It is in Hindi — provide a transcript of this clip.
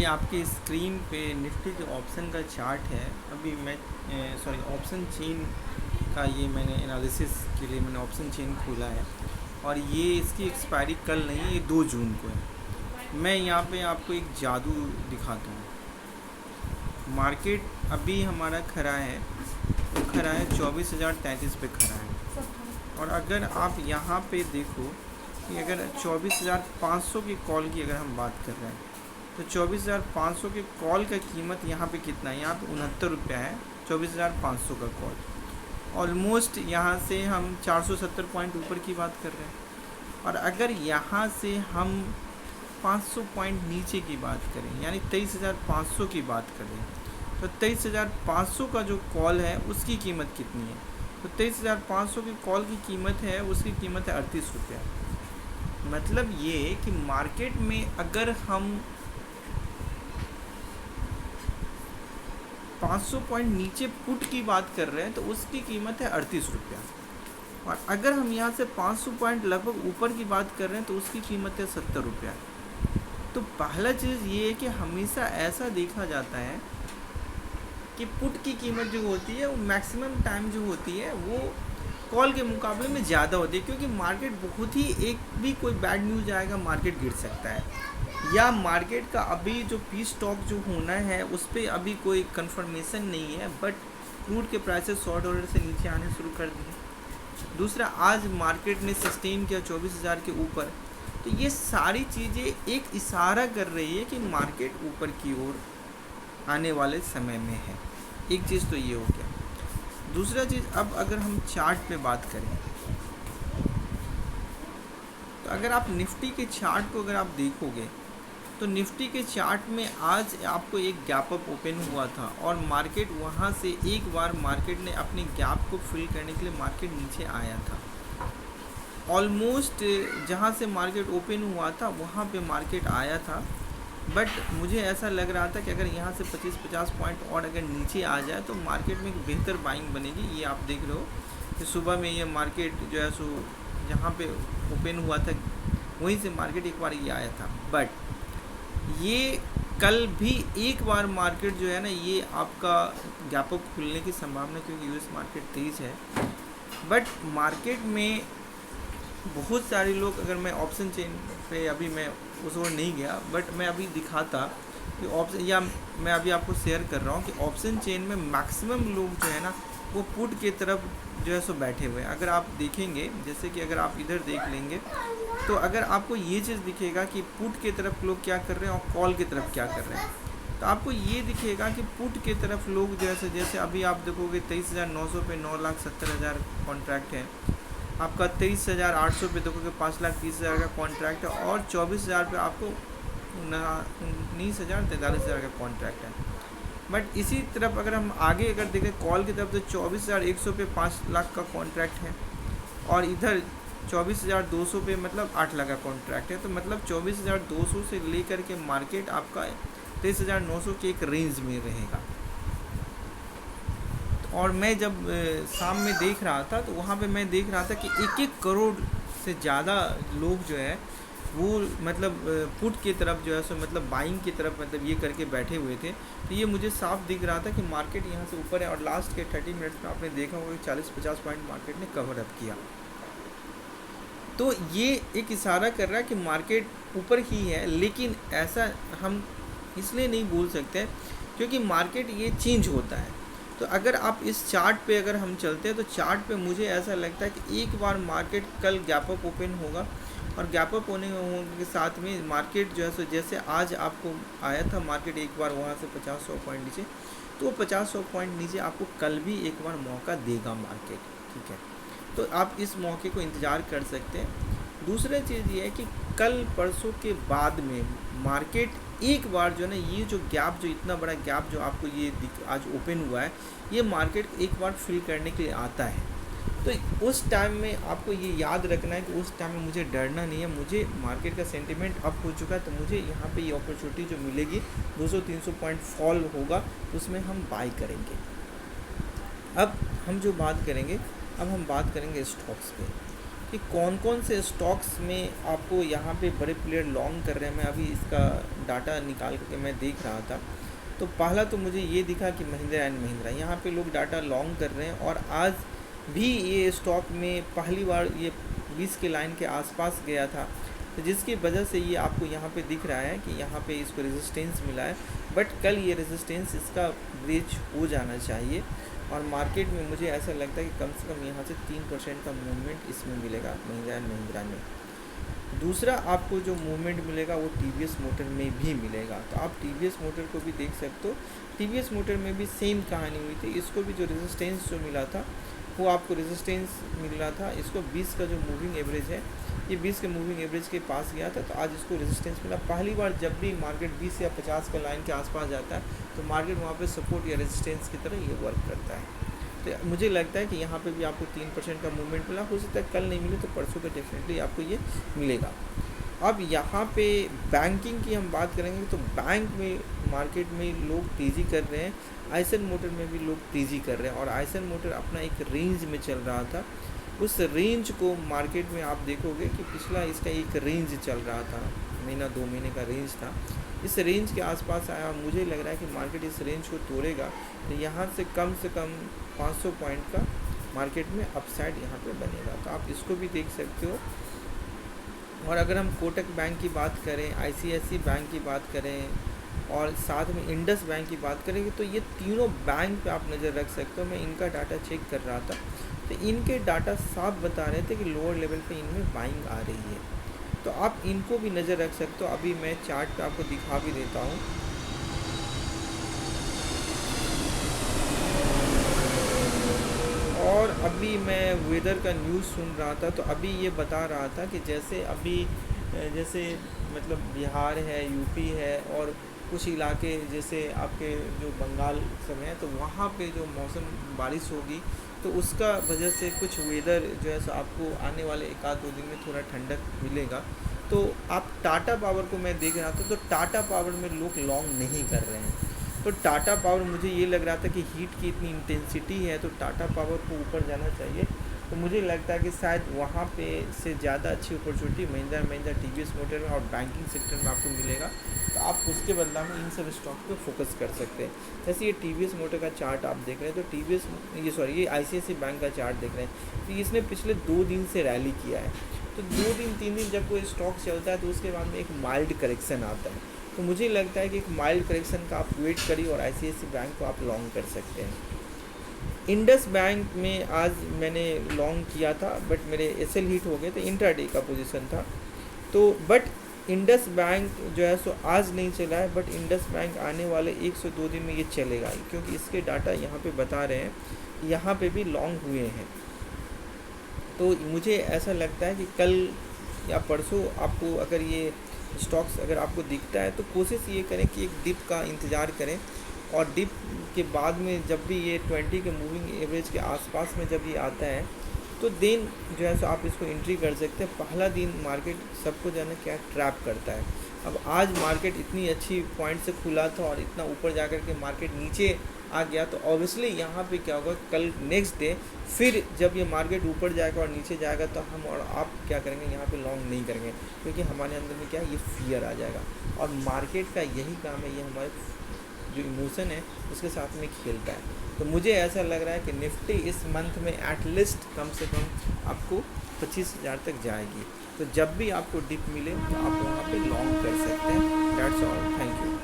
आपकी स्क्रीन पे निफ्टी के ऑप्शन का चार्ट है। अभी मैं ऑप्शन चेन का ये मैंने एनालिसिस के लिए मैंने ऑप्शन चेन खोला है और ये इसकी एक्सपायरी कल नहीं है, ये 2 जून को है। मैं यहाँ पे आपको एक जादू दिखाता हूँ। मार्केट अभी हमारा खड़ा है, वो खड़ा है 24,033 पे खड़ा है। और अगर आप यहाँ पे देखो कि अगर 24,500 की कॉल की अगर हम बात कर रहे हैं तो 24,500 के कॉल का कीमत यहाँ पे कितना है? यहाँ पे 69 रुपया है 24,500 का कॉल। ऑलमोस्ट यहाँ से हम 470 पॉइंट ऊपर की बात कर रहे हैं। और अगर यहाँ से हम 500 पॉइंट नीचे की बात करें यानी 23,500 की बात करें तो 23,500 का जो कॉल है उसकी कीमत कितनी है? तो 23,500 की कॉल की कीमत है, उसकी कीमत है 38 रुपया। मतलब ये कि मार्केट में अगर हम 500 पॉइंट नीचे पुट की बात कर रहे हैं तो उसकी कीमत है 38 रुपया। और अगर हम यहाँ से 500 पॉइंट लगभग ऊपर की बात कर रहे हैं तो उसकी कीमत है 70 रुपया। तो पहला चीज़ ये है कि हमेशा ऐसा देखा जाता है कि पुट की कीमत जो होती है वो मैक्सिमम टाइम जो होती है वो कॉल के मुकाबले में ज़्यादा होती है, क्योंकि मार्केट बहुत ही एक भी कोई बैड न्यूज़ आएगा मार्केट गिर सकता है, या मार्केट का अभी जो पी स्टॉक जो होना है उस पर अभी कोई कंफर्मेशन नहीं है, बट क्रूड के प्राइसेस $100 से नीचे आने शुरू कर दिए। दूसरा, आज मार्केट ने सस्टेन किया 24,000 के ऊपर। तो ये सारी चीज़ें एक इशारा कर रही है कि मार्केट ऊपर की ओर आने वाले समय में है। एक चीज़ तो ये हो गया। दूसरा चीज़, अब अगर हम चार्ट पे बात करें तो अगर आप निफ्टी के चार्ट को अगर आप देखोगे तो निफ्टी के चार्ट में आज आपको एक गैप अप ओपन हुआ था और मार्केट वहाँ से एक बार मार्केट ने अपने गैप को फिल करने के लिए मार्केट नीचे आया था। ऑलमोस्ट जहाँ से मार्केट ओपन हुआ था वहाँ पे मार्केट आया था, बट मुझे ऐसा लग रहा था कि अगर यहाँ से 25-50 पॉइंट और अगर नीचे आ जाए तो मार्केट में एक बेहतर बाइंग बनेगी। ये आप देख रहे हो कि सुबह में ये मार्केट जो है सो जहाँ पे ओपन हुआ था वहीं से मार्केट एक बार ये आया था, बट ये कल भी एक बार मार्केट जो है ना ये आपका गैप अप खुलने की संभावना, क्योंकि यूएस मार्केट तेज़ है। बट मार्केट में बहुत सारे लोग, अगर मैं ऑप्शन चेन पे अभी मैं उस ओर नहीं गया, बट मैं अभी दिखाता कि ऑप्शन, या मैं अभी आपको शेयर कर रहा हूँ कि ऑप्शन चेन में मैक्सिमम लोग जो है ना वो पुट के तरफ जो है सो बैठे हुए हैं। अगर आप देखेंगे, जैसे कि अगर आप इधर देख लेंगे तो अगर आपको ये चीज़ दिखेगा कि पुट के तरफ लोग क्या कर रहे हैं और कॉल की तरफ क्या कर रहे हैं, तो आपको ये दिखेगा कि पुट के तरफ लोग जैसे अभी आप देखोगे 23,900 पे 9,70,000 कॉन्ट्रैक्ट है, आपका 23,800 पे देखोगे 5,30,000 का कॉन्ट्रैक्ट है, और 24,000 पे आपको 19,000-43,000 का कॉन्ट्रैक्ट है। बट इसी तरफ अगर हम आगे अगर देखें कॉल की तरफ तो 24,100 पे 5 लाख का कॉन्ट्रैक्ट है, और इधर 24,200 पे मतलब 8 लाख का कॉन्ट्रैक्ट है। तो मतलब 24,200 से लेकर के मार्केट आपका 23,900 के एक रेंज में रहेगा। और मैं जब शाम में देख रहा था तो वहाँ पे मैं देख रहा था कि 1-1 करोड़ से ज़्यादा लोग जो है वो मतलब पुट की तरफ जो है सो मतलब बाइंग की तरफ मतलब ये करके बैठे हुए थे। तो ये मुझे साफ दिख रहा था कि मार्केट यहाँ से ऊपर है, और लास्ट के 30 मिनट्स में आपने देखा होगा कि 40-50 पॉइंट मार्केट ने कवर अप किया। तो ये एक इशारा कर रहा है कि मार्केट ऊपर ही है, लेकिन ऐसा हम इसलिए नहीं बोल सकते क्योंकि मार्केट ये चेंज होता है। तो अगर आप इस चार्ट पे अगर हम चलते हैं तो चार्ट पे मुझे ऐसा लगता है कि एक बार मार्केट कल गैप अप ओपन होगा, और गैप अप होने के साथ में मार्केट जो है सो जैसे आज आपको आया था मार्केट एक बार वहाँ से 50-100 पॉइंट नीचे, तो 50-100 पॉइंट नीचे आपको कल भी एक बार मौका देगा मार्केट, ठीक है। तो आप इस मौके को इंतज़ार कर सकते हैं। दूसरा चीज़ ये है कि कल परसों के बाद में मार्केट एक बार जो है ना ये जो गैप, जो इतना बड़ा गैप जो आपको ये आज ओपन हुआ है, ये मार्केट एक बार फिल करने के लिए आता है। तो उस टाइम में आपको ये याद रखना है कि उस टाइम में मुझे डरना नहीं है। मुझे मार्केट का सेंटिमेंट अप हो चुका है, तो मुझे यहाँ पे ये अपॉर्चुनिटी जो मिलेगी 200-300 पॉइंट फॉल होगा उसमें हम बाई करेंगे। अब हम जो बात करेंगे, अब हम बात करेंगे स्टॉक्स पे कि कौन कौन से स्टॉक्स में आपको यहाँ पे बड़े प्लेयर लॉन्ग कर रहे हैं। मैं अभी इसका डाटा निकाल करके मैं देख रहा था। तो पहला तो मुझे ये दिखा कि महिंद्रा एंड महिंद्रा, यहाँ पे लोग डाटा लॉन्ग कर रहे हैं और आज भी ये स्टॉक में पहली बार ये 20 के लाइन के आसपास गया था, तो जिसकी वजह से ये आपको यहाँ पे दिख रहा है कि यहाँ पे इसको रेजिस्टेंस मिला है। बट कल ये रेजिस्टेंस इसका ब्रीच हो जाना चाहिए और मार्केट में मुझे ऐसा लगता है कि कम से कम यहाँ से 3% का मूवमेंट इसमें मिलेगा महिंद्रा एंड महिंद्रा में। दूसरा आपको जो मूवमेंट मिलेगा वो टीवीएस मोटर में भी मिलेगा। तो आप टीवीएस मोटर को भी देख सकते हो, टीवीएस मोटर में भी सेम कहानी हुई थी। इसको भी जो रेजिस्टेंस जो मिला था वो आपको रेजिस्टेंस मिल रहा था, इसको 20 का जो मूविंग एवरेज है ये 20 के मूविंग एवरेज के पास गया था, तो आज इसको रेजिस्टेंस मिला। पहली बार जब भी मार्केट 20 या 50 का लाइन के आसपास जाता है तो मार्केट वहाँ पे सपोर्ट या रेजिस्टेंस की तरह ये वर्क करता है। तो मुझे लगता है कि यहाँ पे भी आपको 3% का मूवमेंट मिला। हो सकता है कल नहीं मिले तो परसों तो डेफिनेटली आपको ये मिलेगा। अब यहाँ पे बैंकिंग की हम बात करेंगे तो बैंक में मार्केट में लोग तेज़ी कर रहे हैं, आइसन मोटर में भी लोग तेज़ी कर रहे हैं और आइसन मोटर अपना एक रेंज में चल रहा था। उस रेंज को मार्केट में आप देखोगे कि पिछला इसका एक रेंज चल रहा था, महीना 2 महीने का रेंज था, इस रेंज के आसपास आया। मुझे लग रहा है कि मार्केट इस रेंज को तोड़ेगा तो यहाँ से कम 500 पॉइंट का मार्केट में अपसाइड यहाँ पे बनेगा, तो आप इसको भी देख सकते हो। और अगर हम कोटक बैंक की बात करें, आईसीआईसी बैंक की बात करें और साथ में इंडस बैंक की बात करेंगे तो ये तीनों बैंक पे आप नज़र रख सकते हो। मैं इनका डाटा चेक कर रहा था तो इनके डाटा साफ बता रहे थे कि लोअर लेवल पे इनमें बाइंग आ रही है, तो आप इनको भी नज़र रख सकते हो। अभी मैं चार्ट पे आपको दिखा भी देता हूँ। और अभी मैं वेदर का न्यूज़ सुन रहा था तो अभी ये बता रहा था कि जैसे मतलब बिहार है, यूपी है और कुछ इलाके जैसे आपके जो बंगाल सब हैं तो वहाँ पे जो मौसम बारिश होगी तो उसका वजह से कुछ वेदर जो है सो आपको आने वाले 1-2 दिन में थोड़ा ठंडक मिलेगा। तो आप टाटा पावर को मैं देख रहा था तो टाटा पावर में लोग लॉन्ग नहीं कर रहे हैं। तो टाटा पावर मुझे ये लग रहा था कि हीट की इतनी इंटेंसिटी है तो टाटा पावर को ऊपर जाना चाहिए, तो मुझे लगता है कि शायद वहाँ पे से ज़्यादा अच्छी अपॉर्चुनिटी महिंद्रा टीवीएस मोटर में और बैंकिंग सेक्टर में आपको मिलेगा, तो आप उसके बदला में इन सब स्टॉक पे फोकस कर सकते हैं। जैसे ये टीवीएस मोटर का चार्ट आप देख रहे हैं तो ये आईसीआईसी बैंक का चार्ट देख रहे हैं, तो इसने पिछले 2 दिन से रैली किया है। तो 2 दिन 3 दिन जब कोई स्टॉक चलता है तो उसके बाद में एक माइल्ड करेक्शन आता है, तो मुझे लगता है कि एक माइल्ड करेक्शन का आप वेट करिए और आईसीआईसी बैंक को आप लॉन्ग कर सकते हैं। इंडस बैंक में आज मैंने लॉन्ग किया था बट मेरे एसएल हिट हो गए, तो इंट्राडे का पोजीशन था। तो बट इंडस बैंक जो है सो आज नहीं चला है, बट इंडस बैंक आने वाले 1 से 2 दिन में ये चलेगा, क्योंकि इसके डाटा यहाँ पे बता रहे हैं यहाँ पे भी लॉन्ग हुए हैं। तो मुझे ऐसा लगता है कि कल या परसों आपको अगर ये स्टॉक्स अगर आपको दिखता है तो कोशिश ये करें कि एक डिप का इंतज़ार करें और डिप के बाद में जब भी ये 20 के मूविंग एवरेज के आसपास में जब ये आता है तो दिन जो है सो आप इसको एंट्री कर सकते हैं। पहला दिन मार्केट सबको जो है ना क्या ट्रैप करता है। अब आज मार्केट इतनी अच्छी पॉइंट से खुला था और इतना ऊपर जाकर के मार्केट नीचे आ गया, तो ऑब्वियसली यहाँ पे क्या होगा, कल नेक्स्ट डे फिर जब ये मार्केट ऊपर जाएगा और नीचे जाएगा तो हम और आप क्या करेंगे, यहाँ पे लॉन्ग नहीं करेंगे, क्योंकि हमारे अंदर में क्या है, ये फियर आ जाएगा। और मार्केट का यही काम है, ये हमारे जो इमोशन है उसके साथ में खेलता है। तो मुझे ऐसा लग रहा है कि निफ्टी इस मंथ में एटलीस्ट कम से कम आपको 25,000 तक जाएगी। तो जब भी आपको डिप मिले तो आप वहाँ पे लॉन्ग कर सकते हैं। That's all, thank you.